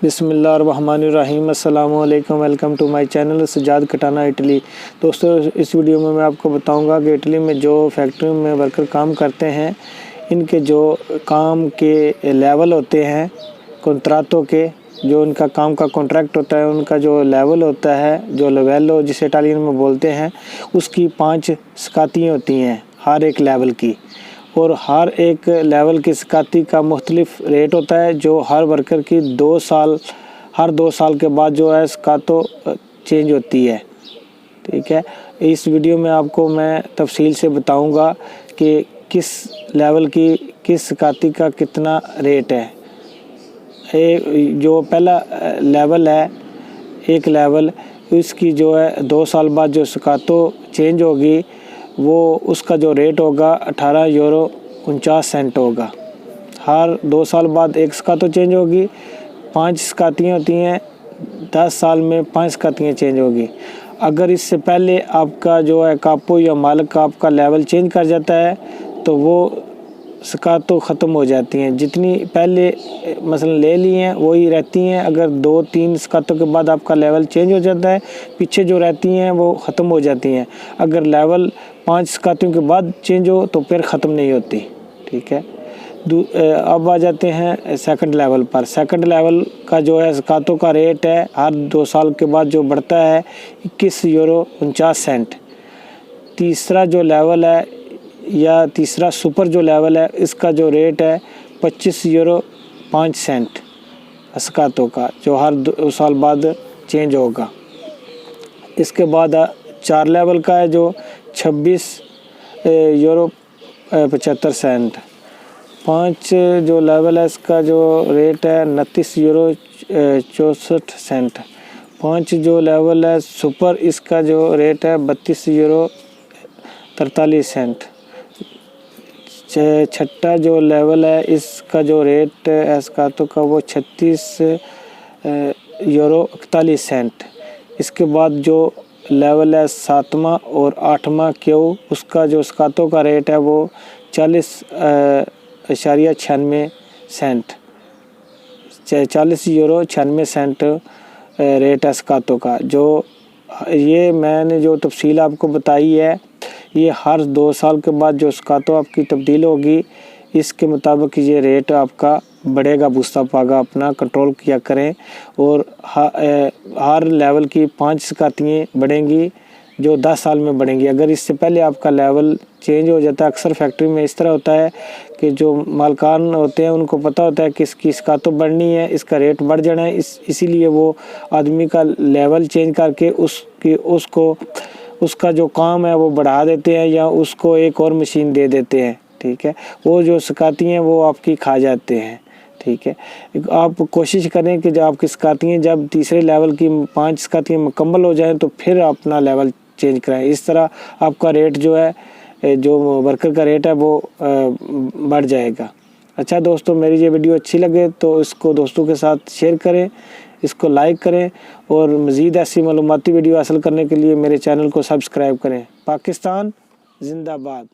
बिस्मिल्लाहिर्रहमानिर्रहीम अस्सलामु अलैकुम। Welcome to my channel Sajjad Katana Italy. दोस्तों, इस वीडियो में मैं आपको बताऊंगा कि इटली में जो फैक्ट्री में वर्कर काम करते हैं, इनके जो काम के लेवल होते हैं, कॉन्ट्रातों के, जो उनका काम का कॉन्ट्रैक्ट होता है, उनका जो लेवल होता है, जो लेवेलो जिसे इटालियन में बोलते हैं, उसकी 5 स्कातियाँ होती हैं हर एक लेवल की। और हर एक लेवल की स्काती का मुख्तलिफ रेट होता है, जो हर वर्कर की हर 2 साल के बाद जो है स्कातो चेंज होती है। ठीक है, इस वीडियो में आपको मैं तफसील से बताऊंगा कि किस लेवल की किस स्काती का कितना रेट है। जो पहला लेवल है, एक लेवल, इसकी जो है 2 साल बाद जो स्कातो चेंज होगी, वो उसका जो रेट होगा 18 यूरो 49 होगा। हर 2 साल बाद एक स्कातो चेंज होगी। 5 स्कातियाँ होती हैं, 10 साल में 5 स्कातियाँ चेंज होगी। अगर इससे पहले आपका जो है कापो या मालिक का आपका लेवल चेंज कर जाता है, तो वो स्कातो ख़त्म हो जाती हैं। जितनी पहले मसलन ले ली हैं वही रहती हैं। अगर 2-3 स्कातों के बाद आपका लेवल चेंज हो जाता है, पीछे जो रहती हैं वो ख़त्म हो जाती हैं। अगर लेवल 5 स्कातों के बाद चेंज हो तो फिर ख़त्म नहीं होती। ठीक है, अब आ जाते हैं सेकंड लेवल पर। सेकंड लेवल का जो है स्कातों का रेट है, हर 2 साल के बाद जो बढ़ता है 21 यूरो 49। तीसरा जो लेवल है या तीसरा सुपर जो लेवल है, इसका जो रेट है 25 यूरो 5 स्कातों का, जो हर 2 साल बाद चेंज होगा। इसके बाद 4 लेवल का है जो 26 यूरो 75। 5 जो लेवल है, इसका जो रेट है 29 यूरो 64। 5 जो लेवल है सुपर, इसका जो रेट है 32 यूरो 43। छठा जो लेवल है, इसका जो रेट है स्कातों का वो 36 यूरो 41। इसके बाद जो लेवल है 7वां और 8वां क्यू, उसका जो स्कातों का रेट है वो 40.96 40 यूरो 96 रेट है स्कातों का। जो ये मैंने जो तफसील आपको बताई है, ये हर 2 साल के बाद जो स्कातो आपकी तब्दील होगी, इसके मुताबिक ये रेट आपका बढ़ेगा। बुस्ता पागा अपना कंट्रोल किया करें। और हर लेवल की 5 स्कातियाँ बढ़ेंगी, जो 10 साल में बढ़ेंगी। अगर इससे पहले आपका लेवल चेंज हो जाता है, अक्सर फैक्ट्री में इस तरह होता है कि जो मालकान होते हैं उनको पता होता है कि इसकी स्कातो बढ़नी है, इसका रेट बढ़ जाना है, इसीलिए वो आदमी का लेवल चेंज करके उसका जो काम है वो बढ़ा देते हैं, या उसको एक और मशीन दे देते हैं। ठीक है, वो जो स्काती हैं वो आपकी खा जाते हैं। ठीक है, आप कोशिश करें कि जब आपकी स्कातियाँ जब तीसरे लेवल की 5 स्कातियाँ मुकम्मल हो जाएं तो फिर अपना लेवल चेंज कराएं। इस तरह आपका रेट जो है, जो वर्कर का रेट है, वो बढ़ जाएगा। अच्छा दोस्तों, मेरी ये वीडियो अच्छी लगे तो इसको दोस्तों के साथ शेयर करें, इसको लाइक करें, और मज़ीद ऐसी मालूमाती वीडियो हासिल करने के लिए मेरे चैनल को सब्सक्राइब करें। पाकिस्तान जिंदाबाद।